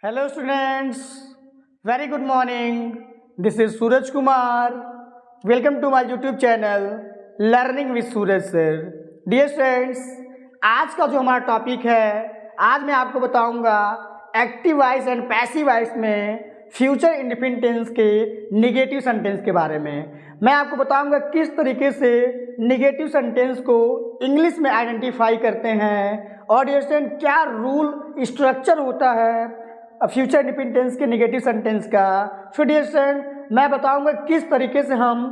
Hello students, very good morning. This is Suraj Kumar. Welcome to my YouTube channel Learning with Suraj Sir. Dear students, आज का जो हमारा topic है, आज मैं आपको बताऊंगा active voice and passive voice में फ्यूचर इंडेफिनिट टेंस के निगेटिव सेंटेंस के बारे में। मैं आपको बताऊंगा किस तरीके से निगेटिव सेंटेंस को इंग्लिश में आइडेंटिफाई करते हैं और डियर स्टूडेंट क्या रूल स्ट्रक्चर होता है फ्यूचर इंडेफिनिट टेंस के निगेटिव सेंटेंस का। सो डियर स्टूडेंट, मैं बताऊंगा किस तरीके से हम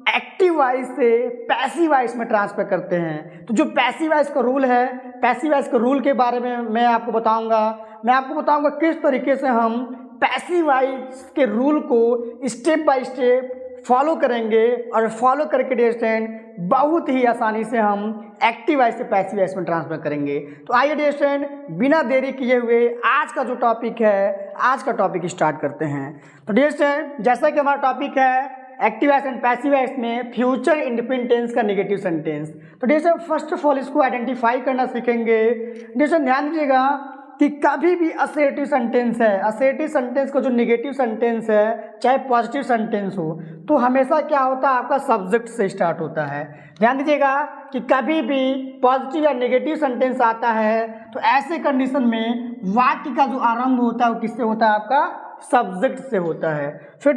एक्टिव वॉइस से पैसिव वॉइस में ट्रांसफर करते हैं। तो जो पैसिव वॉइस का रूल है, पैसिव वॉइस के रूल के बारे में मैं आपको बताऊंगा किस तरीके से हम पैसिव वॉइस के रूल को स्टेप बाय स्टेप फॉलो करेंगे और फॉलो करके डियर स्टूडेंट बहुत ही आसानी से हम एक्टिव वॉइस से पैसिव वॉइस में ट्रांसफर करेंगे। तो आइए डियर स्टूडेंट बिना देरी किए हुए आज का जो टॉपिक है, आज का टॉपिक स्टार्ट करते हैं। तो डियर स्टूडेंट, जैसा कि हमारा टॉपिक है active voice and passive voice में फ्यूचर इंडेफिनिट टेंस का निगेटिव सेंटेंस। तो dear student first of all इसको आइडेंटिफाई करना सीखेंगे। डियर स्टूडेंट ध्यान दीजिएगा कि कभी भी असर्टिव सेंटेंस है, असर्टिव सेंटेंस का जो निगेटिव सेंटेंस है चाहे पॉजिटिव सेंटेंस हो, तो हमेशा क्या होता है आपका सब्जेक्ट से स्टार्ट होता है। ध्यान दीजिएगा कि कभी भी पॉजिटिव या नेगेटिव सेंटेंस आता है तो ऐसे कंडीशन में वाक्य का जो आरंभ होता है वो किससे होता है, आपका सब्जेक्ट से होता है। फिर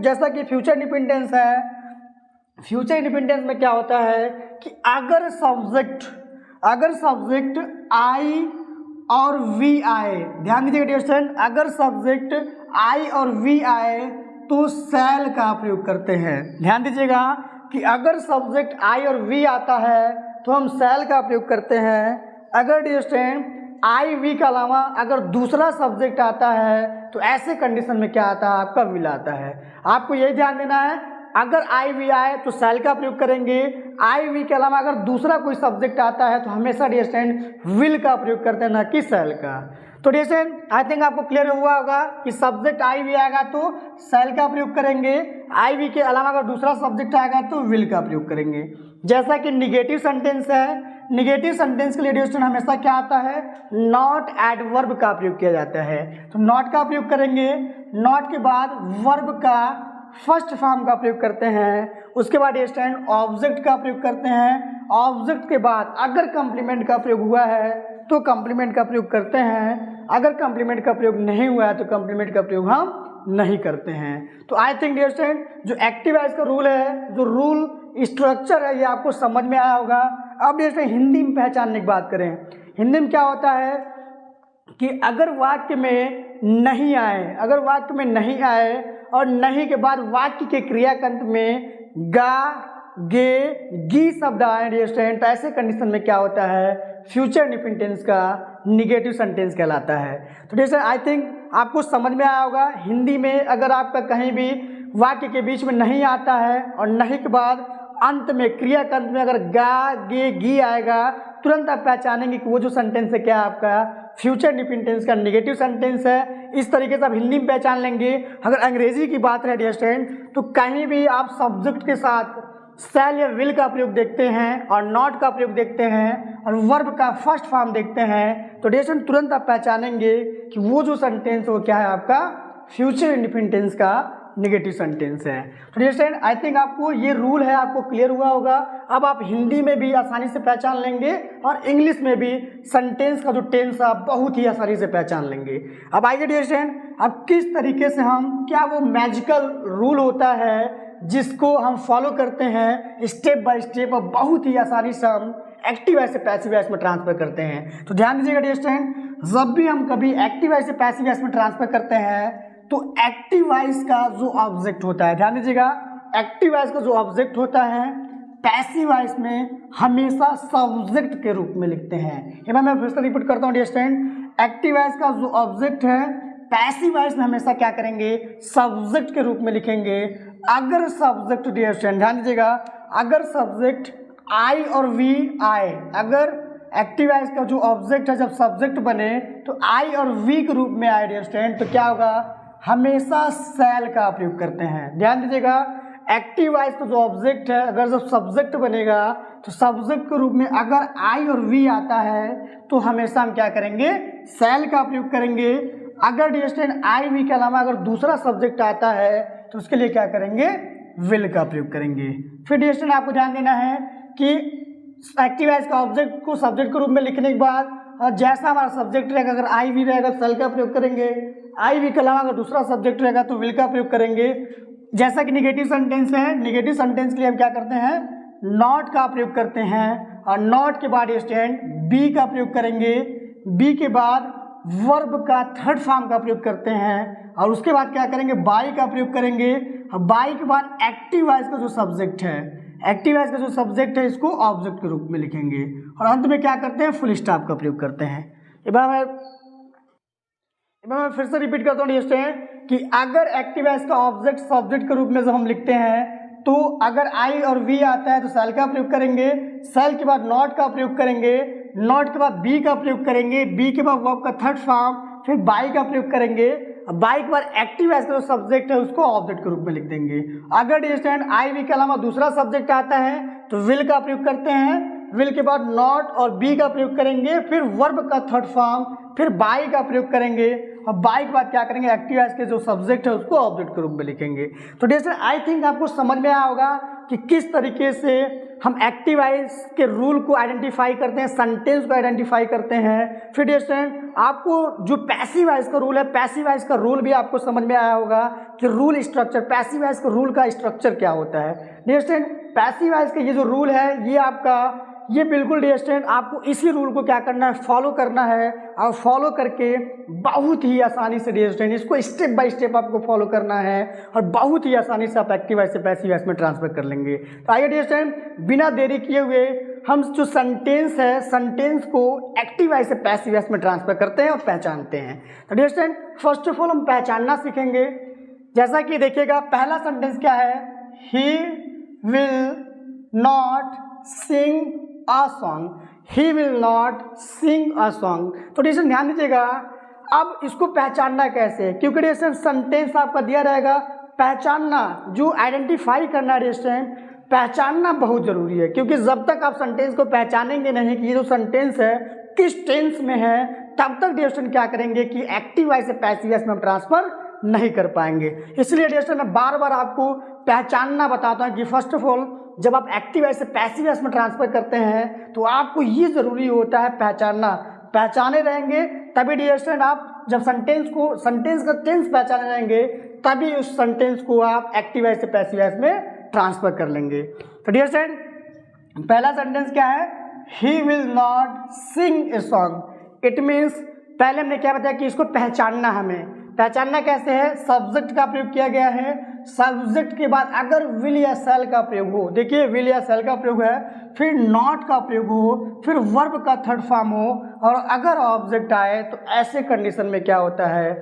जैसा कि फ्यूचर इंडेफिनिट टेंस है, फ्यूचर इंडेफिनिट टेंस में क्या होता है कि अगर सब्जेक्ट आई और वी आए, ध्यान दीजिएगा डियर स्टूडेंट, अगर सब्जेक्ट आई और वी आए तो सेल का प्रयोग करते हैं। ध्यान दीजिएगा कि अगर सब्जेक्ट आई और वी आता है तो हम सेल का प्रयोग करते हैं। अगर डियर स्टूडेंट आई वी के अलावा अगर दूसरा सब्जेक्ट आता है तो ऐसे कंडीशन में क्या आता है, आपका विल आता है। आपको यही ध्यान देना है, अगर आई वी आए तो सेल का प्रयोग करेंगे, आई वी के अलावा अगर दूसरा कोई सब्जेक्ट आता है तो हमेशा डियर स्टूडेंट विल का प्रयोग करते हैं, ना कि सेल का। तो डियर स्टूडेंट आई थिंक आपको क्लियर हुआ होगा कि सब्जेक्ट आई वी आएगा तो सेल का प्रयोग करेंगे, आई वी के अलावा अगर दूसरा सब्जेक्ट आएगा तो विल का प्रयोग करेंगे। जैसा कि निगेटिव सेंटेंस है, निगेटिव सेंटेंस के लिए डियर स्टूडेंट हमेशा क्या आता है, नॉट एडवर्ब का प्रयोग किया जाता है। तो नॉट का प्रयोग करेंगे, नॉट के बाद वर्ब का फर्स्ट फॉर्म का प्रयोग करते हैं, उसके बाद डियर स्टूडेंट ऑब्जेक्ट का प्रयोग करते हैं, ऑब्जेक्ट के बाद अगर कंप्लीमेंट का प्रयोग हुआ है तो कंप्लीमेंट का प्रयोग करते हैं, अगर कंप्लीमेंट का प्रयोग नहीं हुआ है तो कंप्लीमेंट का प्रयोग हम नहीं करते हैं। तो आई थिंक डियर स्टूडेंट जो एक्टिव वॉइस का रूल है, जो रूल स्ट्रक्चर है, ये आपको समझ में आया होगा। अब डियर स्टूडेंट हिंदी में पहचानने की बात करें, हिंदी में क्या होता है कि अगर वाक्य में नहीं आए, अगर वाक्य में नहीं आए और नहीं के बाद वाक्य के क्रियाकंत में गा गे गी शब्द आए डियर स्टूडेंट, तो ऐसे कंडीशन में क्या होता है, फ्यूचर इंडेफिनिट टेंस का निगेटिव सेंटेंस कहलाता है। तो डियर स्टूडेंट आई थिंक आपको समझ में आया होगा। हिंदी में अगर आपका कहीं भी वाक्य के बीच में नहीं आता है और नहीं के बाद अंत में क्रियाकंत में अगर गा गे गी आएगा, तुरंत आप पहचानेंगे कि वो जो सेंटेंस है क्या आपका फ्यूचर इंडेफिनिट टेंस का निगेटिव सेंटेंस है। इस तरीके से आप हिंदी में पहचान लेंगे। अगर अंग्रेजी की बात है डियर स्टूडेंट तो कहीं भी आप सब्जेक्ट के साथ सेल या विल का प्रयोग देखते हैं और नॉट का प्रयोग देखते हैं और वर्ब का फर्स्ट फॉर्म देखते हैं तो डियर स्टूडेंट तुरंत आप पहचानेंगे कि वो जो सेंटेंस वो क्या है, आपका फ्यूचर इंडेफिनिट टेंस का निगेटिव सेंटेंस है। तो डियर स्टूडेंट आई थिंक आपको ये रूल है, आपको क्लियर हुआ होगा। अब आप हिंदी में भी आसानी से पहचान लेंगे और इंग्लिश में भी सेंटेंस का जो टेंस आप बहुत ही आसानी से पहचान लेंगे। अब आइए डियर स्टूडेंट, अब किस तरीके से हम, क्या वो मैजिकल रूल होता है जिसको हम फॉलो करते हैं स्टेप बाय स्टेप और बहुत ही आसानी से हम एक्टिव वॉइस से पैसिव वॉइस में ट्रांसफर करते हैं। तो ध्यान दीजिएगा डियर स्टूडेंट, जब भी हम कभी एक्टिव वॉइस से पैसिव वॉइस में ट्रांसफर करते हैं तो एक्टिव वॉइस का जो ऑब्जेक्ट होता है, ध्यान दीजिएगा एक्टिव वॉइस का जो ऑब्जेक्ट होता है पैसिव वॉइस में हमेशा सब्जेक्ट के रूप में लिखते हैं। ये मैं फिर से रिपीट करता हूँ डियर स्टूडेंट, एक्टिव वॉइस का जो ऑब्जेक्ट है पैसिव वॉइस में हमेशा क्या करेंगे, सब्जेक्ट के रूप में लिखेंगे। अगर सब्जेक्ट डियर स्टूडेंट ध्यान दीजिएगा, अगर सब्जेक्ट आई और वी आए, अगर एक्टिव वॉइस का जो ऑब्जेक्ट है जब सब्जेक्ट बने तो आई और वी के रूप में आए डियर स्टूडेंट, तो क्या होगा, हमेशा सेल का प्रयोग करते हैं। ध्यान दीजिएगा एक्टिव वॉइस का जो ऑब्जेक्ट है अगर जब सब्जेक्ट बनेगा तो सब्जेक्ट के रूप में अगर आई और वी आता है तो हमेशा हम क्या करेंगे, सेल का प्रयोग करेंगे। अगर डियर स्टूडेंट आई वी के अलावा अगर दूसरा सब्जेक्ट आता है तो उसके लिए क्या करेंगे, विल का प्रयोग करेंगे। फिर डियर स्टूडेंट आपको ध्यान देना है कि एक्टिव वॉइस का ऑब्जेक्ट को सब्जेक्ट के रूप में लिखने के बाद जैसा हमारा सब्जेक्ट रहेगा, अगर आई वी रहेगा तो सेल का प्रयोग करेंगे, आई वी के अलावा अगर दूसरा सब्जेक्ट रहेगा तो विल का प्रयोग करेंगे। जैसा कि निगेटिव सेंटेंस है, निगेटिव सेंटेंस के लिए हम क्या करते हैं, नॉट का प्रयोग करते हैं और नॉट के बाद स्टूडेंट बी का प्रयोग करेंगे, बी के बाद वर्ब का थर्ड फॉर्म का प्रयोग करते हैं और उसके बाद क्या करेंगे, बाई का प्रयोग करेंगे। बाई के बाद एक्टिव वॉइस का जो सब्जेक्ट है, एक्टिव वॉइस का जो सब्जेक्ट है इसको ऑब्जेक्ट के रूप में लिखेंगे और अंत में क्या करते हैं, फुल स्टॉप का प्रयोग करते हैं। एक बार मैं फिर से रिपीट करता हूँ स्टूडेंट कि अगर एक्टिव वॉइस का ऑब्जेक्ट सब्जेक्ट के रूप में जब हम लिखते हैं तो अगर आई और वी आता है तो सेल का प्रयोग करेंगे, सेल के बाद नॉट का प्रयोग करेंगे, नॉट के बाद बी का प्रयोग करेंगे, बी के बाद वर्ब का थर्ड फॉर्म, फिर बाई का प्रयोग करेंगे, बाई के बाद एक्टिव वॉइस का जो सब्जेक्ट है उसको ऑब्जेक्ट के रूप में लिख देंगे। अगर स्टूडेंट आई वी के अलावा दूसरा सब्जेक्ट आता है तो विल का प्रयोग करते हैं, विल के बाद नॉट और बी का प्रयोग करेंगे, फिर वर्ब का थर्ड फॉर्म, फिर बाई का प्रयोग करेंगे और बाई के बाद क्या करेंगे, एक्टिव वॉइस के जो सब्जेक्ट है उसको ऑब्जेक्ट के रूप में लिखेंगे। तो जैसे आई थिंक आपको समझ में आया होगा कि किस तरीके से हम एक्टिव वॉइस के रूल को आइडेंटिफाई करते हैं, सेंटेंस को आइडेंटिफाई करते हैं। फिर स्टूडेंट आपको जो पैसिव वॉइस का रूल है, पैसिव वॉइस का रूल भी आपको समझ में आया होगा कि रूल स्ट्रक्चर, पैसिव वॉइस का रूल का स्ट्रक्चर क्या होता है। स्टूडेंट पैसिव वॉइस का ये जो रूल है ये आपका, ये बिल्कुल डियर स्टूडेंट आपको इसी रूल को क्या करना है, फॉलो करना है और फॉलो करके बहुत ही आसानी से डियर स्टूडेंट इसको स्टेप बाय स्टेप आपको फॉलो करना है और बहुत ही आसानी से आप एक्टिव वॉइस से पैसिव वॉइस में ट्रांसफर कर लेंगे। तो आइए डियर स्टूडेंट बिना देरी किए हुए हम जो सेंटेंस है, सेंटेंस को एक्टिव वॉइस से पैसिव वॉइस में ट्रांसफर करते हैं और पहचानते हैं। तो dear student first of all हम पहचानना सीखेंगे। जैसा कि देखिएगा पहला सेंटेंस क्या है, he will not sing a song, he will not sing a song. तो डियर ध्यान दीजिएगा, अब इसको पहचानना कैसे, क्योंकि डियर सेंटेंस आपका दिया रहेगा, पहचानना जो आइडेंटिफाई करना डियर पहचानना बहुत जरूरी है, क्योंकि जब तक आप सेंटेंस को पहचानेंगे नहीं कि ये जो सेंटेंस है किस टेंस में है, तब तक डियर क्या करेंगे कि एक्टिव वॉइस से पैसिव वॉइस में हम ट्रांसफर नहीं कर पाएंगे। इसलिए डियर मैं बार बार आपको पहचानना बताता हूँ कि फर्स्ट ऑफ ऑल जब आप एक्टिव वॉइस से पैसिव वॉइस में ट्रांसफर करते हैं तो आपको ये जरूरी होता है पहचानना। पहचाने रहेंगे तभी डियर आप जब सेंटेंस का टेंस पहचाने रहेंगे तभी उस सेंटेंस को आप एक्टिव वॉइस से पैसिव वॉइस में ट्रांसफर कर लेंगे। तो डियर पहला सेंटेंस क्या है, he will not sing a song. It means पहले हमने क्या बताया कि इसको पहचानना, हमें पहचानना कैसे है, सब्जेक्ट का प्रयोग किया गया है, सब्जेक्ट के बाद अगर विल या सेल का प्रयोग हो, देखिए विल या सेल का प्रयोग है, फिर नॉट का प्रयोग हो, फिर वर्ब का थर्ड फॉर्म हो और अगर ऑब्जेक्ट आए तो ऐसे कंडीशन में क्या होता है,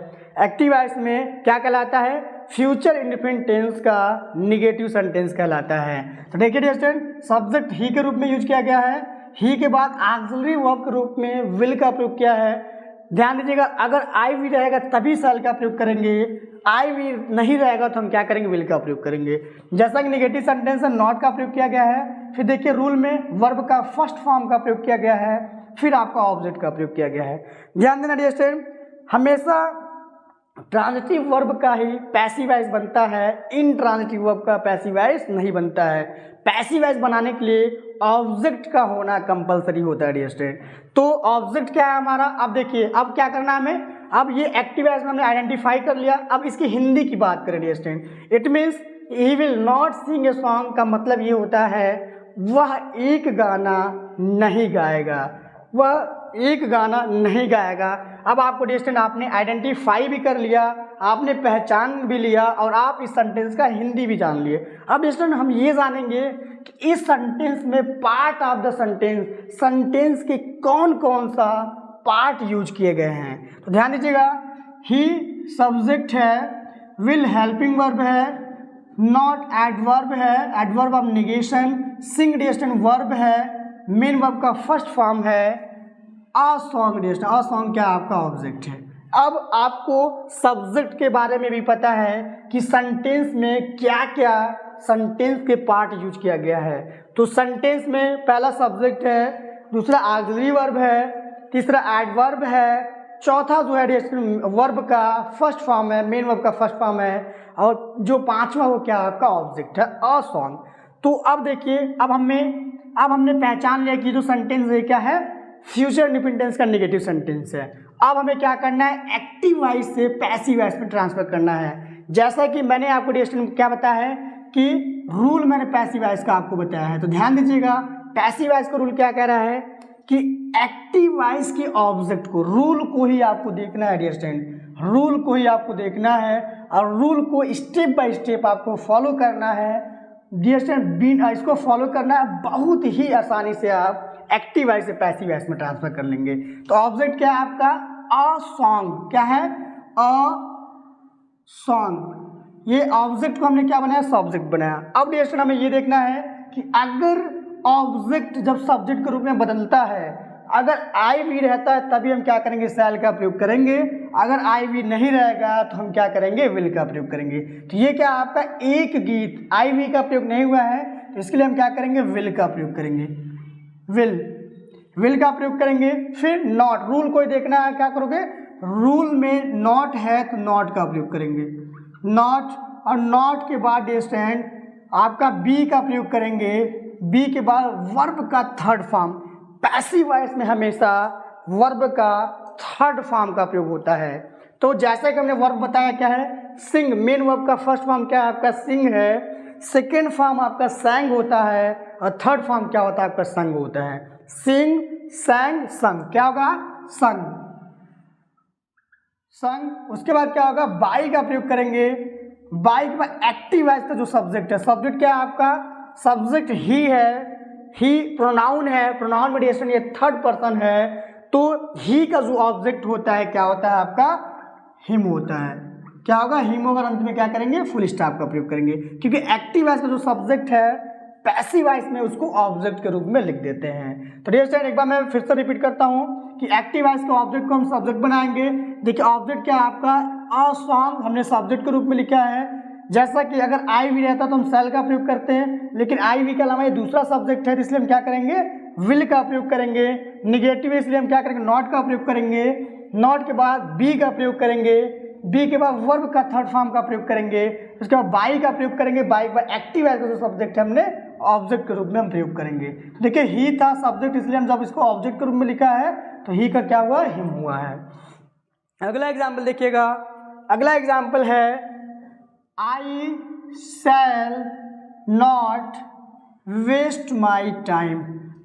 एक्टिव वॉइस में क्या कहलाता है, फ्यूचर इंडिफिनिट टेंस का निगेटिव सेंटेंस कहलाता है। तो देखिए डियर सब्जेक्ट ही के रूप में यूज किया गया है, ही के बाद ऑक्सिलरी वर्ब के रूप में विल का प्रयोग किया है। ध्यान दीजिएगा अगर आई वी रहेगा तभी सेल का प्रयोग करेंगे, आई वी नहीं रहेगा तो हम क्या करेंगे, विल का प्रयोग करेंगे। जैसा कि निगेटिव सेंटेंस है नॉट का प्रयोग किया गया है, फिर देखिए रूल में वर्ब का फर्स्ट फॉर्म का प्रयोग किया गया है, फिर आपका ऑब्जेक्ट का प्रयोग किया गया है। ध्यान देना डियर हमेशा ट्रांजिटिव वर्ब का ही पैसिव वॉइस बनता है, इन ट्रांजिटिव वर्ब का पैसिव वॉइस नहीं बनता है। पैसिव वॉइस बनाने के लिए ऑब्जेक्ट का होना कंपलसरी होता है डियर। तो ऑब्जेक्ट क्या है हमारा, अब देखिए अब क्या करना है हमें, अब ये एक्टिव वॉइस हमने आइडेंटिफाई कर लिया, अब इसकी हिंदी की बात करें dear. It means he will not sing a song का मतलब ये होता है वह एक गाना नहीं गाएगा, वह एक गाना नहीं गाएगा। अब आपको डियर आपने आइडेंटिफाई भी कर लिया, आपने पहचान भी लिया और आप इस सेंटेंस का हिंदी भी जान लिए। अब डियर हम ये जानेंगे कि इस सेंटेंस में पार्ट ऑफ द सेंटेंस के कौन कौन सा पार्ट यूज किए गए हैं। तो ध्यान दीजिएगा, ही सब्जेक्ट है, विल हेल्पिंग वर्ब है, नॉट एडवर्ब है, adverb of negation, sing dear verb है, मेन वर्ब का फर्स्ट फॉर्म है, a song dear, a song क्या आपका ऑब्जेक्ट है। अब आपको सब्जेक्ट के बारे में भी पता है कि सेंटेंस में क्या क्या सेंटेंस के पार्ट यूज किया गया है। तो सेंटेंस में पहला सब्जेक्ट है, दूसरा ऑक्सिलरी वर्ब है, तीसरा एडवर्ब है, चौथा जो है वर्ब का फर्स्ट फॉर्म है, मेन वर्ब का फर्स्ट फॉर्म है, और जो पांचवा वो क्या आपका ऑब्जेक्ट है, अ सॉन्ग। तो अब देखिए, अब हमने पहचान लिया कि जो सेंटेंस है क्या है, फ्यूचर इंडिपेंडेंस का नेगेटिव सेंटेंस है। अब हमें क्या करना है, एक्टिव वॉइस से पैसिव वॉइस में ट्रांसफर करना है। जैसा कि मैंने आपको डिस्कशन क्या बताया है कि रूल मैंने पैसिव वॉइस का आपको बताया है, तो ध्यान दीजिएगा। पैसिव वॉइस का रूल क्या कह रहा है कि एक्टिव वॉइस के ऑब्जेक्ट को, रूल को ही आपको देखना है डियर स्टूडेंट, रूल को ही आपको देखना है और रूल को स्टेप बाय स्टेप आपको फॉलो करना है डियर स्टूडेंट। इसको फॉलो करना है, बहुत ही आसानी से आप एक्टिव वॉइस से पैसिव वॉइस में ट्रांसफर कर लेंगे। तो ऑब्जेक्ट क्या है आपका, अ सॉन्ग, क्या है, अ सॉन्ग। ये ऑब्जेक्ट को हमने क्या बनाया, सब्जेक्ट बनाया। अब डियर स्टूडेंट हमें ये देखना है कि अगर ऑब्जेक्ट जब सब्जेक्ट के रूप में बदलता है, अगर आई वी रहता है तभी हम क्या करेंगे, शैल का प्रयोग करेंगे। अगर आई वी नहीं रहेगा तो हम क्या करेंगे, विल का प्रयोग करेंगे। तो ये क्या आपका एक गीत, आई वी का प्रयोग नहीं हुआ है, तो इसके लिए हम क्या करेंगे, विल का प्रयोग करेंगे, विल का प्रयोग करेंगे। फिर नॉट, रूल को देखना है, क्या करोगे, रूल में नॉट है तो नॉट का प्रयोग करेंगे, नॉट। और नॉट के बाद स्टैंड आपका बी का प्रयोग करेंगे, बी के बाद वर्ब का थर्ड फॉर्म। पैसिव वॉइस में हमेशा वर्ब का थर्ड फॉर्म का प्रयोग होता है। तो जैसा कि हमने वर्ब बताया क्या है, सिंग, मेन वर्ब का फर्स्ट फॉर्म क्या है आपका, सिंग है, सेकेंड फॉर्म आपका सैंग होता है, और थर्ड फॉर्म क्या होता है आपका, संग होता है। सिंग, सैंग, संग, क्या होगा, संग, संग। उसके बाद क्या होगा, बाई का प्रयोग करेंगे, बाई के बाद एक्टिव वॉइस का जो सब्जेक्ट है, सब्जेक्ट क्या है आपका, सब्जेक्ट ही है, ही प्रोनाउन है, प्रोनाउन मेडिएशन ये थर्ड पर्सन है, तो ही का जो ऑब्जेक्ट होता है क्या होता है आपका, हिम होता है। क्या होगा, हिम होगा। अंत में क्या करेंगे, फुल स्टॉप का प्रयोग करेंगे, क्योंकि एक्टिव वॉइस का जो सब्जेक्ट है पैसिव वॉइस में उसको ऑब्जेक्ट के रूप में लिख देते हैं। तो डियर स्टूडेंट एक बार मैं फिर से रिपीट करता हूं कि एक्टिव वॉइस के ऑब्जेक्ट को हम सब्जेक्ट बनाएंगे। देखिए ऑब्जेक्ट क्या है आपका, अ सॉन्ग हमने सब्जेक्ट के रूप में लिखा है। जैसा कि अगर आई वी रहता तो हम सेल का प्रयोग करते हैं, लेकिन आई वी के अलावा ये दूसरा सब्जेक्ट है, इसलिए हम क्या करेंगे, विल का प्रयोग करेंगे। निगेटिव इसलिए हम क्या करेंगे, नॉट का प्रयोग करेंगे। नॉट के बाद बी का प्रयोग करेंगे, बी के बाद वर्ब का थर्ड फॉर्म का प्रयोग करेंगे। उसके बाद बाई का प्रयोग करेंगे, बाई के बाद एक्टिव एज जो सब्जेक्ट है हमने ऑब्जेक्ट के रूप में हम प्रयोग करेंगे। तो देखिए ही था सब्जेक्ट, इसलिए हम जब इसको ऑब्जेक्ट के रूप में लिखा है तो ही का क्या हुआ, हिम हुआ है। अगला एग्जाम्पल देखिएगा, अगला एग्जाम्पल है I shall not waste my time,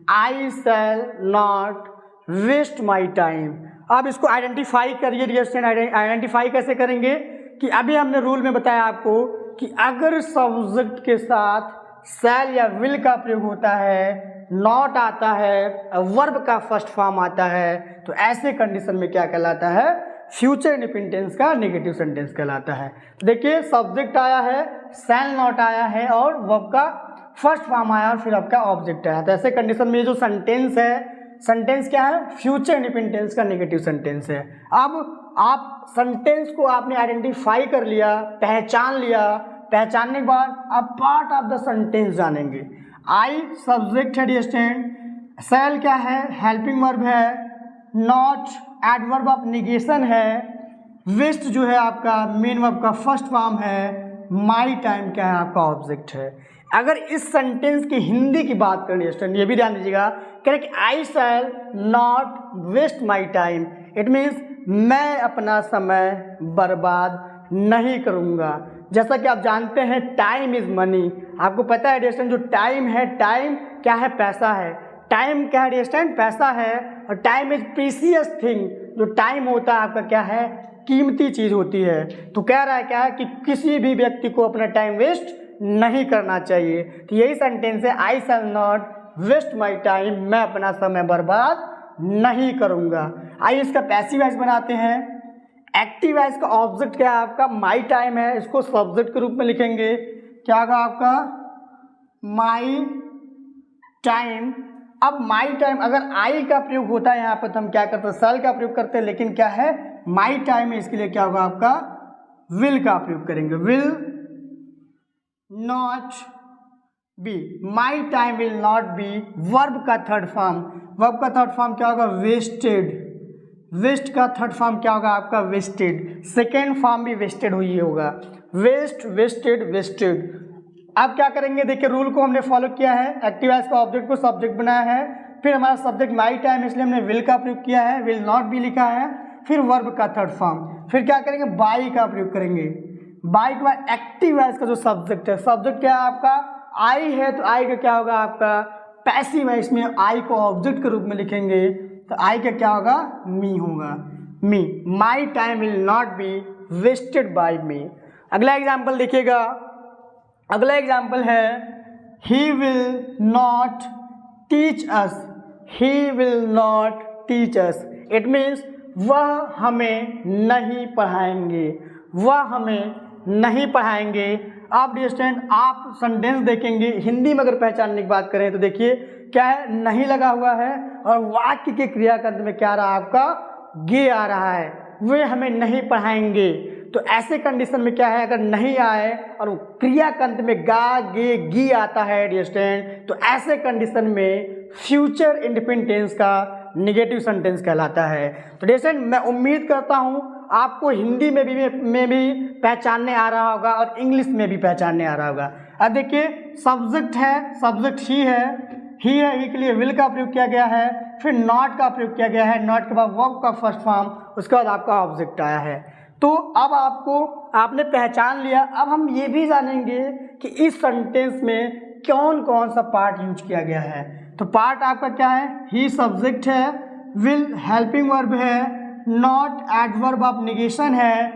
I shall not waste my time। अब इसको आइडेंटिफाई करिए डियर स्टूडेंट। आइडेंटिफाई कैसे करेंगे कि अभी हमने रूल में बताया आपको कि अगर सब्जेक्ट के साथ शैल या विल का प्रयोग होता है, नॉट आता है, वर्ब का फर्स्ट फॉर्म आता है, तो ऐसे कंडीशन में क्या कहलाता है, फ्यूचर इंडिपेंडेंस का नेगेटिव सेंटेंस कहलाता है। देखिए सब्जेक्ट आया है, शैल नॉट आया है, और वर्ब का फर्स्ट फॉर्म आया और फिर आपका ऑब्जेक्ट आया। तो ऐसे कंडीशन में ये जो सेंटेंस है, सेंटेंस क्या है, फ्यूचर इंडिपेंडेंस का नेगेटिव सेंटेंस है। अब आप सेंटेंस को आपने आइडेंटिफाई कर लिया, पहचान लिया, पहचानने के बाद आप पार्ट ऑफ द सेंटेंस जानेंगे। आई सब्जेक्ट है डियर स्टूडेंट, शैल क्या है, हेल्पिंग वर्ब है, नॉट एडवर्ब ऑफ निगेशन है, वेस्ट जो है आपका मेन वर्ब का फर्स्ट फॉर्म है, माई टाइम क्या है आपका ऑब्जेक्ट है। अगर इस सेंटेंस की हिंदी की बात करें स्टूडेंट, ये भी ध्यान दीजिएगा, कह रहे कि I shall not waste my time, it means मैं अपना समय बर्बाद नहीं करूँगा। जैसा कि आप जानते हैं टाइम इज़ मनी, आपको पता है डियर जो टाइम है, टाइम क्या है, पैसा है। टाइम क्या है डियर स्टूडेंट, पैसा है, और टाइम इज प्रीसियस थिंग। जो टाइम होता है आपका क्या है, कीमती चीज़ होती है। तो कह रहा है क्या है कि किसी भी व्यक्ति को अपना टाइम वेस्ट नहीं करना चाहिए। तो यही सेंटेंस है, I shall not waste my time, मैं अपना समय बर्बाद नहीं करूँगा। आइए इसका पैसिव वॉइस बनाते हैं। एक्टिव वॉइस का ऑब्जेक्ट क्या है आपका, माई टाइम है, इसको सब्जेक्ट के रूप में लिखेंगे। क्या होगा आपका, माई टाइम। अब माई टाइम अगर आई का प्रयोग होता है यहाँ पर तो हम क्या करते हैं, शैल का प्रयोग करते हैं, लेकिन क्या है माई टाइम है, इसके लिए क्या होगा आपका, विल का प्रयोग करेंगे। Will not B, my time will not B, verb का थर्ड फॉर्म, वर्ब का थर्ड फॉर्म क्या होगा, वेस्टेड, वेस्ट का थर्ड फॉर्म क्या होगा आपका वेस्टेड, सेकेंड फॉर्म भी वेस्टेड हुई होगा, वेस्ट, वेस्टेड, वेस्टेड। अब क्या करेंगे, देखिए रूल को हमने फॉलो किया है, एक्टिव वॉइस का ऑब्जेक्ट को सब्जेक्ट बनाया है, फिर हमारा सब्जेक्ट माई टाइम इसलिए हमने विल का प्रयोग किया है, विल नॉट भी लिखा है, फिर वर्ब का थर्ड फॉर्म, फिर क्या करेंगे बाई का प्रयोग करेंगे। बाई के बाद एक्टिव वॉइस का जो सब्जेक्ट है, सब्जेक्ट क्या है आपका आई है, तो आई का क्या होगा आपका पैसिव वॉइस में आई को ऑब्जेक्ट के रूप में लिखेंगे, तो आई का क्या होगा मी होगा, me. My time will not be wasted by me. अगला एग्जाम्पल देखिएगा, अगला एग्जाम्पल है he will not teach us, he will not teach us. It means वह हमें नहीं पढ़ाएंगे, वह हमें नहीं पढ़ाएंगे। आप डियर स्टूडेंट आप सेंटेंस देखेंगे, हिंदी में अगर पहचानने की बात करें तो देखिए क्या है, नहीं लगा हुआ है और वाक्य के क्रियाकर्म में क्या आ रहा है आपका गे आ रहा है, वे हमें नहीं पढ़ाएंगे। तो ऐसे कंडीशन में क्या है, अगर नहीं आए और क्रियाकर्म में गा गे गी आता है डियर स्टूडेंट, तो ऐसे कंडीशन में फ्यूचर इंडिपेंडेंट टेंस का नेगेटिव सेंटेंस कहलाता है। तो डियर स्टूडेंट मैं उम्मीद करता हूँ आपको हिंदी में भी पहचानने आ रहा होगा और इंग्लिश में भी पहचानने आ रहा होगा। अब देखिए सब्जेक्ट है, सब्जेक्ट ही है, ही है, ही के लिए विल का प्रयोग किया गया है, फिर नॉट का प्रयोग किया गया है, नॉट के बाद वर्ब का फर्स्ट फॉर्म, उसके बाद आपका ऑब्जेक्ट आया है। तो अब आपने पहचान लिया। अब हम ये भी जानेंगे कि इस सेंटेंस में कौन कौन सा पार्ट यूज किया गया है। तो पार्ट आपका क्या है, ही सब्जेक्ट है, विल हेल्पिंग वर्ब है, नॉट एडवर्ब ऑफ नेगेशन है,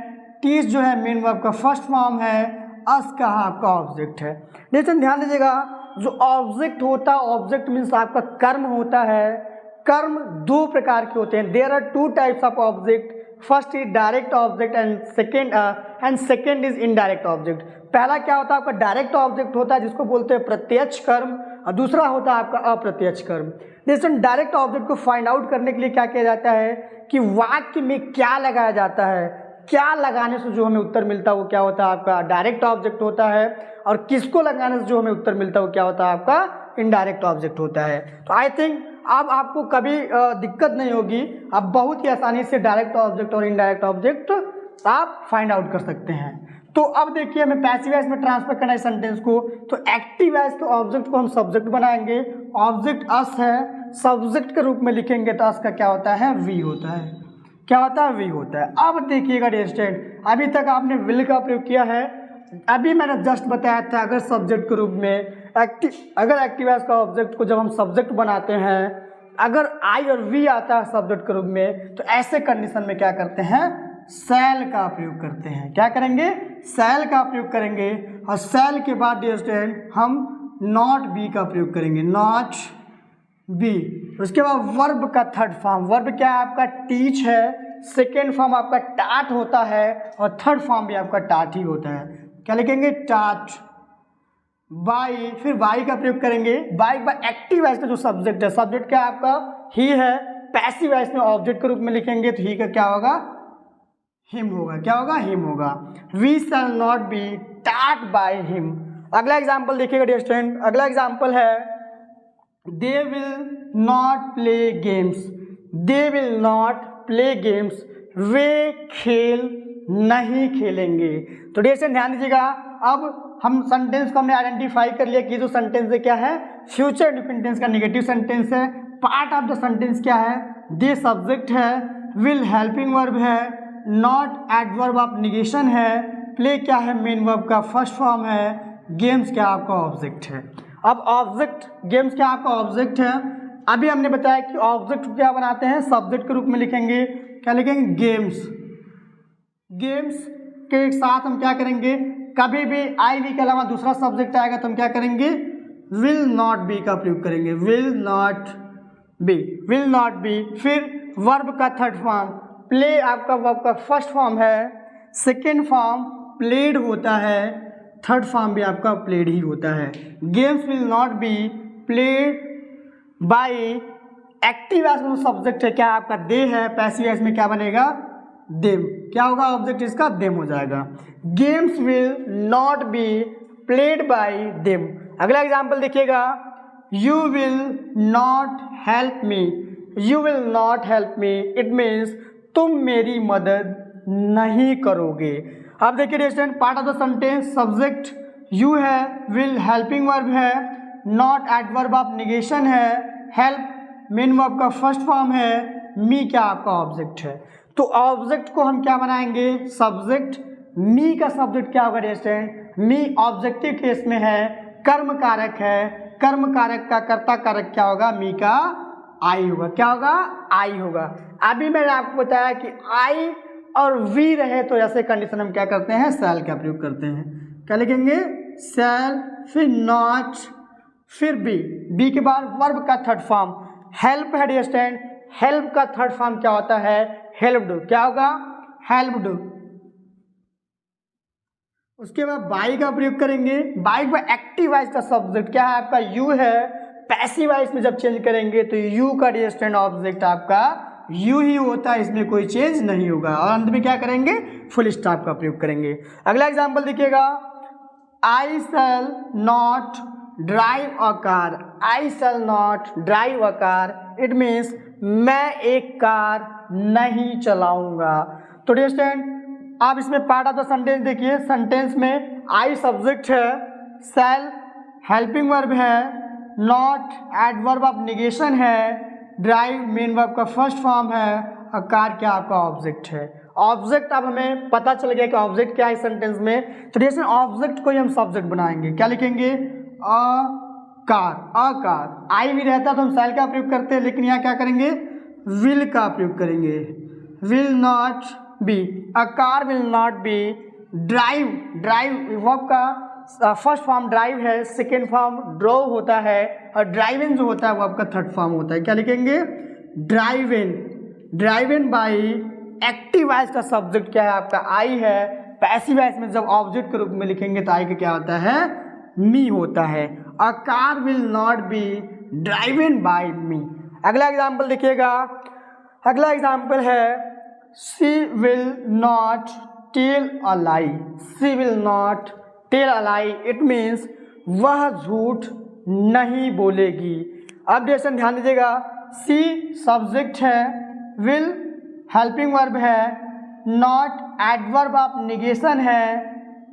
टीच जो है मेन वर्ब का फर्स्ट फॉर्म है, अस का आपका ऑब्जेक्ट है। लेकिन ध्यान दीजिएगा जो ऑब्जेक्ट होता है, ऑब्जेक्ट मीन्स आपका कर्म होता है। कर्म दो प्रकार के होते हैं, there are two types of object, first is direct object and second is indirect object. पहला क्या होता है आपका डायरेक्ट ऑब्जेक्ट होता है जिसको बोलते हैं प्रत्यक्ष कर्म, और दूसरा होता है आपका अप्रत्यक्ष कर्म। जैसे डायरेक्ट ऑब्जेक्ट को फाइंड आउट करने के लिए क्या किया जाता है कि वाक्य में क्या लगाया जाता है, क्या लगाने से जो हमें उत्तर मिलता है वो क्या होता है आपका डायरेक्ट ऑब्जेक्ट होता है, और किसको लगाने से जो हमें उत्तर मिलता है वो क्या होता है आपका इनडायरेक्ट ऑब्जेक्ट होता है। तो आई थिंक अब आपको कभी दिक्कत नहीं होगी, आप बहुत ही आसानी से डायरेक्ट ऑब्जेक्ट और इनडायरेक्ट ऑब्जेक्ट आप फाइंड आउट कर सकते हैं। तो अब देखिए हमें पैसिव वॉइस में ट्रांसफर करना है सेंटेंस को, तो एक्टिव वॉइस के ऑब्जेक्ट को हम सब्जेक्ट बनाएंगे, ऑब्जेक्ट अस है, सब्जेक्ट के रूप में लिखेंगे तो अस का क्या होता है वी होता है, क्या होता है वी होता है। अब देखिएगा डियर स्टूडेंट अभी तक आपने विल का प्रयोग किया है, अभी मैंने जस्ट बताया था अगर सब्जेक्ट के रूप में अगर एक्टिव वॉइस का ऑब्जेक्ट को जब हम सब्जेक्ट बनाते हैं, अगर आई और वी आता है सब्जेक्ट के रूप में, तो ऐसे कंडीशन में क्या करते हैं शैल का प्रयोग करते हैं। क्या करेंगे शैल का प्रयोग करेंगे, और शैल के बाद डियर स्टूडेंट हम नॉट बी का प्रयोग करेंगे, नॉट बी। उसके बाद वर्ब का थर्ड फॉर्म, वर्ब क्या है आपका टीच है, सेकेंड फॉर्म आपका टाट होता है, और थर्ड फॉर्म भी आपका टाट ही होता है। क्या लिखेंगे टाट। बाई, फिर बाई का प्रयोग करेंगे, बाई बाय एक्टिव वॉइस का जो सब्जेक्ट है, सब्जेक्ट क्या आपका ही है, पैसिव वॉइस में ऑब्जेक्ट के रूप में लिखेंगे तो ही का क्या होगा हिम होगा, क्या होगा हिम होगा। We shall not be taught by him. अगला एग्जाम्पल देखिएगा डियर स्टूडेंट, अगला एग्जाम्पल है they will not play games, they will not play games, वे खेल नहीं खेलेंगे। तो डियर स्टूडेंट ध्यान दीजिएगा, अब हम सेंटेंस को हमने आइडेंटिफाई कर लिया कि जो सेंटेंस है क्या है फ्यूचर इंडिपेंडेंस का नेगेटिव सेंटेंस है। पार्ट ऑफ द सेंटेंस क्या है, दे सब्जेक्ट है, विल हेल्पिंग वर्ब है, नॉट एडवर्ब ऑफ नेगेशन है, प्ले क्या है मेन वर्ब का फर्स्ट फॉर्म है, गेम्स क्या आपका ऑब्जेक्ट है। अब ऑब्जेक्ट गेम्स क्या आपका ऑब्जेक्ट है, अभी हमने बताया कि ऑब्जेक्ट को क्या बनाते हैं सब्जेक्ट के रूप में लिखेंगे, क्या लिखेंगे गेम्स। गेम्स के साथ हम क्या करेंगे, कभी भी आई वी के अलावा दूसरा सब्जेक्ट आएगा तो हम क्या करेंगे विल नॉट बी का प्रयोग करेंगे, will not B, will not B. फिर वर्ब का थर्ड फॉर्म, प्ले आपका वर्ब का फर्स्ट फॉर्म है, सेकेंड फॉर्म प्लेड होता है, थर्ड फॉर्म भी आपका प्लेड ही होता है। Games will not be played by active voice में सब्जेक्ट है क्या आपका दे है, पैसिव वॉइस में क्या बनेगा देम, क्या होगा ऑब्जेक्ट इसका देम हो जाएगा। Games will not be played by them. अगला एग्जाम्पल देखिएगा, you will not help me, you will not help me, it means तुम मेरी मदद नहीं करोगे। अब देखिए dear student, part of the sentence subject you है, विल हेल्पिंग वर्ब है, नॉट एडवर्ब ऑफ निगेशन है, हेल्प मेन वर्ब का फर्स्ट फॉर्म है, मी क्या आपका ऑब्जेक्ट है। तो ऑब्जेक्ट को हम क्या बनाएंगे, सब्जेक्ट, मी का सब्जेक्ट क्या होगा डियर स्टूडेंट, मी ऑब्जेक्टिव केस में है, कर्म कारक है, कर्म कारक का कर्ता कारक क्या होगा, मी का आई होगा, क्या होगा, आई होगा। अभी मैंने आपको बताया कि आई और वी रहे तो ऐसे कंडीशन हम क्या करते हैं, शैल का प्रयोग करते हैं। क्या लिखेंगे, शैल, फिर नॉट, फिर बी के बाद वर्ब का थर्ड फॉर्म हेल्प है डियर स्टूडेंट, हेल्प का थर्ड फॉर्म क्या होता है, हेल्प्ड, क्या होगा, हेल्प्ड। उसके बाद बाई का प्रयोग करेंगे, बाई का एक्टिव वॉइस का सब्जेक्ट क्या है आपका, यू है, पैसिव वॉइस में जब चेंज करेंगे तो यू का डियर स्टूडेंट ऑब्जेक्ट आपका यू ही होता है, इसमें कोई चेंज नहीं होगा। और अंत में क्या करेंगे, फुल स्टॉप का प्रयोग करेंगे। अगला एग्जांपल देखिएगा, I shall not drive a car, I shall not drive a car, it means मैं एक कार नहीं चलाऊंगा। तो डियर स्टूडेंट आप इसमें पार्ट ऑफ द सेंटेंस देखिए, सेंटेंस में आई सब्जेक्ट है, शैल हेल्पिंग वर्ब है, नॉट एडवर्ब ऑफ निगेशन है, ड्राइव मेन वर्ब का फर्स्ट फॉर्म है, और कार क्या आपका ऑब्जेक्ट है। ऑब्जेक्ट अब हमें पता चल गया कि ऑब्जेक्ट क्या है सेंटेंस में, तो जैसे ऑब्जेक्ट को ही हम सब्जेक्ट बनाएंगे, क्या लिखेंगे, अ कार, आई भी रहता तो हम शैल का प्रयोग करते हैं, लेकिन यहाँ क्या करेंगे, विल का प्रयोग करेंगे, will not be, a car will not B, drive verb का फर्स्ट फॉर्म ड्राइव है, सेकेंड फॉर्म ड्रोव होता है, और ड्राइव इन जो होता है वो आपका थर्ड फॉर्म होता है। क्या लिखेंगे, drive in by, active voice का सब्जेक्ट क्या है आपका, आई है, पैसिव वॉइस में जब ऑब्जेक्ट के रूप में लिखेंगे तो आई का क्या होता है, मी होता है। A car will not be driven by me. अगला एग्जाम्पल देखिएगा, अगला एग्जाम्पल है she will not tell a lie, she will not tell a lie, it means वह झूठ नहीं बोलेगी। अब जैसे ध्यान दीजिएगा, सी सब्जेक्ट है, विल हेल्पिंग वर्ब है, नॉट एडवर्ब ऑफ निगेशन है,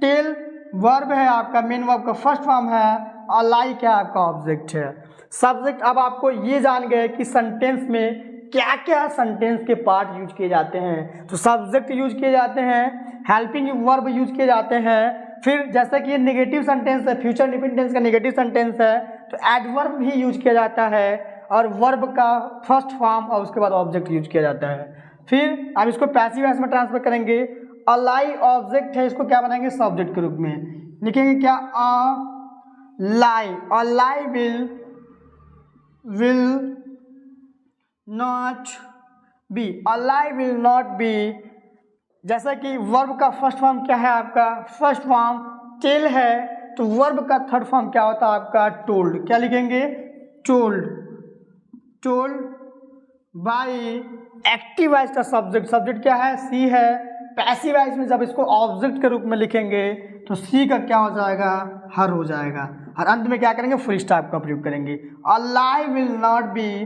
टेल वर्ब है आपका, मेन वर्ब का फर्स्ट फॉर्म है, और लाई क्या आपका ऑब्जेक्ट है, सब्जेक्ट। अब आपको ये जान गए कि सेंटेंस में क्या क्या सेंटेंस के पार्ट यूज किए जाते हैं। तो सब्जेक्ट यूज किए जाते हैं, हेल्पिंग वर्ब यूज किए जाते हैं, फिर जैसे कि ये नेगेटिव सेंटेंस है, फ्यूचर इंडिपेंडेंस का नेगेटिव सेंटेंस है तो एडवर्ब भी यूज किया जाता है, और वर्ब का फर्स्ट फॉर्म और उसके बाद ऑब्जेक्ट यूज किया जाता है। फिर अब इसको पैसिव वॉइस में ट्रांसफर करेंगे, अ लाई ऑब्जेक्ट है, इसको क्या बनाएंगे, सब्जेक्ट के रूप में लिखेंगे, क्या, a lie will not be, a lie will not be. जैसा कि वर्ब का फर्स्ट फॉर्म क्या है आपका, फर्स्ट फॉर्म टेल है, तो वर्ब का थर्ड फॉर्म क्या होता है आपका, टोल्ड। क्या लिखेंगे, टोल्ड बाई, एक्टिव वॉइस का सब्जेक्ट क्या है, सी है, पैसिव वॉइस में जब इसको ऑब्जेक्ट के रूप में लिखेंगे तो सी का क्या हो जाएगा, हर हो जाएगा, और अंत में क्या करेंगे, फुल स्टॉप का प्रयोग करेंगे, a lie will not be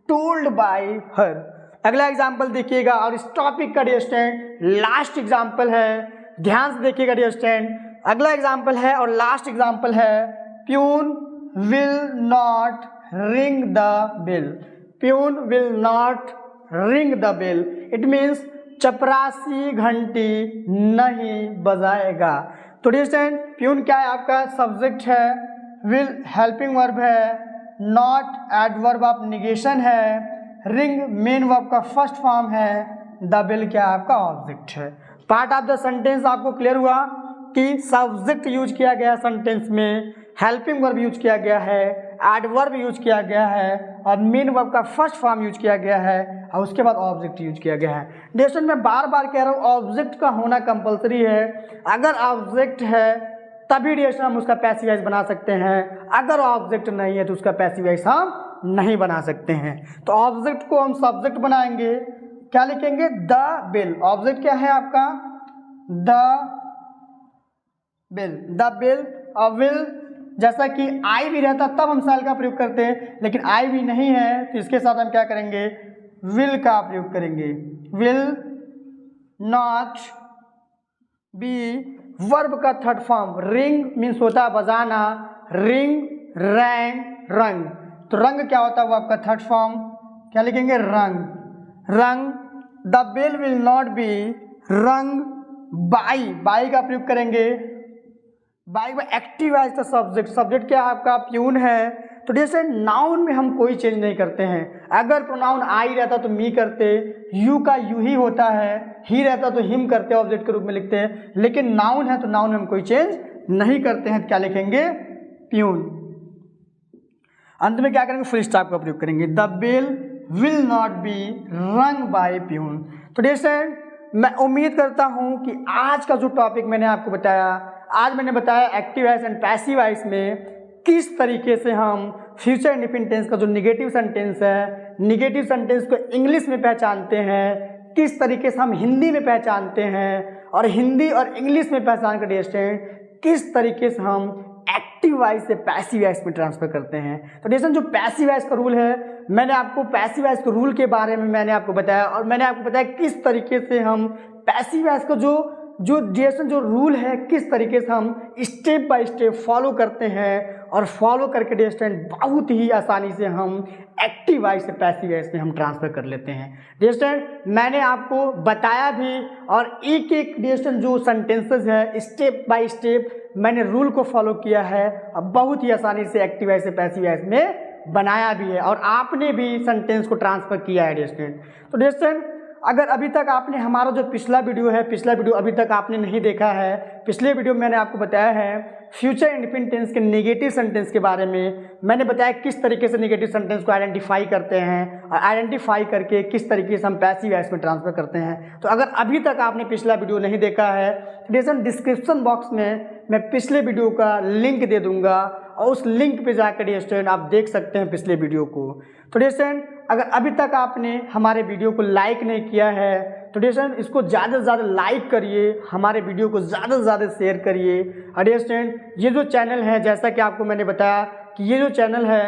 told by her. अगला एग्जाम्पल देखिएगा, और इस टॉपिक का डियर स्टूडेंट लास्ट एग्जाम्पल है, ध्यान से देखिएगा डियर स्टूडेंट। अगला एग्जाम्पल है और लास्ट एग्जाम्पल है, peon will not ring the bell, peon will not ring the bell, it means चपरासी घंटी नहीं बजाएगा। तो डियर स्टूडेंट प्यून क्या है आपका, सब्जेक्ट है, विल हेल्पिंग वर्ब है, नॉट एडवर्ब ऑफ निगेशन है, रिंग मेन वर्ब का फर्स्ट फॉर्म है, द बेल क्या आपका ऑब्जेक्ट है। पार्ट ऑफ द सेंटेंस आपको क्लियर हुआ कि सब्जेक्ट यूज किया गया सेंटेंस में, हेल्पिंग वर्ब यूज किया गया है, एडवर्ब यूज किया गया है, और मेन वर्ब का फर्स्ट फॉर्म यूज किया गया है, और उसके बाद ऑब्जेक्ट यूज किया गया है। डियर मैं बार बार कह रहा हूँ ऑब्जेक्ट का होना कंपलसरी है, अगर ऑब्जेक्ट है तभी डियर हम उसका पैसिव वॉइस बना सकते हैं, अगर ऑब्जेक्ट नहीं है तो उसका पैसिव वॉइस हम नहीं बना सकते हैं। तो ऑब्जेक्ट को हम सब्जेक्ट बनाएंगे, क्या लिखेंगे, द बिल, ऑब्जेक्ट क्या है आपका, द बिल, और विल जैसा कि आई भी रहता तब हम शैल का प्रयोग करते हैं, लेकिन आई भी नहीं है तो इसके साथ हम क्या करेंगे, विल का प्रयोग करेंगे। विल नॉट बी वर्ब का थर्ड फॉर्म, रिंग मीन्स होता है बजाना, रिंग रैंग रंग, तो रंग क्या होता है वो आपका थर्ड फॉर्म, क्या लिखेंगे, rung rung. The bell will not be rung by, by का प्रयोग करेंगे, बाई में active as the subject, subject क्या आपका प्यून है। तो जैसे नाउन में हम कोई चेंज नहीं करते हैं, अगर प्रोनाउन आई रहता तो मी करते, यू का यू ही होता है, ही रहता तो हिम करते, ऑब्जेक्ट के रूप में लिखते हैं, लेकिन नाउन है तो नाउन में हम कोई चेंज नहीं करते हैं, क्या लिखेंगे, प्यून। अंत में क्या करेंगे, फुल स्टॉप का प्रयोग करेंगे। The bell will not be rung by peon. तो जैसे मैं उम्मीद करता हूं कि आज का जो टॉपिक मैंने आपको बताया, आज मैंने बताया active voice and passive voice में किस तरीके से हम फ्यूचर इंडेफिनिट टेंस का जो निगेटिव सेंटेंस है, निगेटिव सेंटेंस को इंग्लिश में पहचानते हैं, किस तरीके से हम हिंदी में पहचानते हैं, और हिंदी और इंग्लिश में पहचान कर डिस्टेंट किस तरीके से हम एक्टिव वॉइस से पैसिव वॉइस में ट्रांसफर करते हैं। तो जैसे जो पैसिव वॉइस का रूल है, मैंने आपको पैसिव वॉइस के रूल के बारे में मैंने आपको बताया, और मैंने आपको बताया किस तरीके से हम पैसिव वॉइस का जो रूल है किस तरीके से हम स्टेप बाय स्टेप फॉलो करते हैं, और फॉलो करके डिस्टेंट बहुत ही आसानी से हम एक्टिव वॉइस से पैसिव वॉइस में हम ट्रांसफर कर लेते हैं। डिस्टेंट मैंने आपको बताया भी, और एक एक डिस्टेंट जो सेंटेंसेस है स्टेप बाय स्टेप मैंने रूल को फॉलो किया है, अब बहुत ही आसानी से एक्टिव वॉइस से पैसिव वॉइस में बनाया भी है, और आपने भी सेंटेंस को ट्रांसफर किया है डिस्टेंट। तो डिस्टेंट अगर अभी तक आपने हमारा जो पिछला वीडियो अभी तक आपने नहीं देखा है, पिछले वीडियो में मैंने आपको बताया है फ्यूचर इंडेफिनिट टेंस के नेगेटिव सेंटेंस के बारे में। मैंने बताया किस तरीके से नेगेटिव सेंटेंस को आइडेंटिफाई करते हैं, और आइडेंटिफाई करके किस तरीके से हम पैसिव वॉइस में ट्रांसफर करते हैं। तो अगर अभी तक आपने पिछला वीडियो नहीं देखा है तो डिस्क्रिप्शन बॉक्स में मैं पिछले वीडियो का लिंक दे दूंगा, और उस लिंक पे जाकर स्टूडेंट आप देख सकते हैं पिछले वीडियो को। तो स्टूडेंट अगर अभी तक आपने हमारे वीडियो को लाइक नहीं किया है तो स्टूडेंट इसको ज़्यादा से ज़्यादा लाइक करिए, हमारे वीडियो को ज़्यादा से ज़्यादा शेयर करिए। और स्टूडेंट ये जो चैनल है, जैसा कि आपको मैंने बताया कि ये जो चैनल है,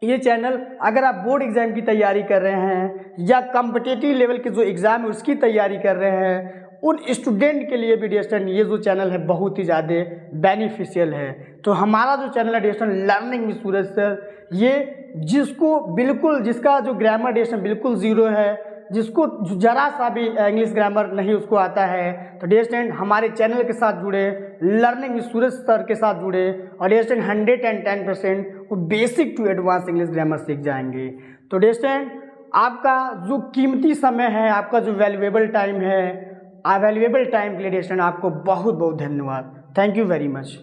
ये चैनल अगर आप बोर्ड एग्जाम की तैयारी कर रहे हैं या कॉम्पिटिटिव लेवल के जो एग्ज़ाम है उसकी तैयारी कर रहे हैं, उन स्टूडेंट के लिए भी डिस्टेंट ये जो चैनल है बहुत ही ज़्यादा बेनिफिशियल है। तो हमारा जो चैनल है distant learning with Suraj sir, ये जिसका जो ग्रामर डिस्टेंट बिल्कुल ज़ीरो है, जिसको जरा सा भी इंग्लिश ग्रामर नहीं उसको आता है, तो डिस्टेंट हमारे चैनल के साथ जुड़े, लर्निंग विद सूरज सर के साथ जुड़े, और डिस्टेंट 110% वो basic to advance English grammar सीख जाएंगे। तो डिस्टेंट आपका जो कीमती समय है, आपका जो वैल्यूएबल टाइम है, अवेलेबल टाइम के लिए डिस्टेंट आपको बहुत बहुत धन्यवाद। Thank you very much.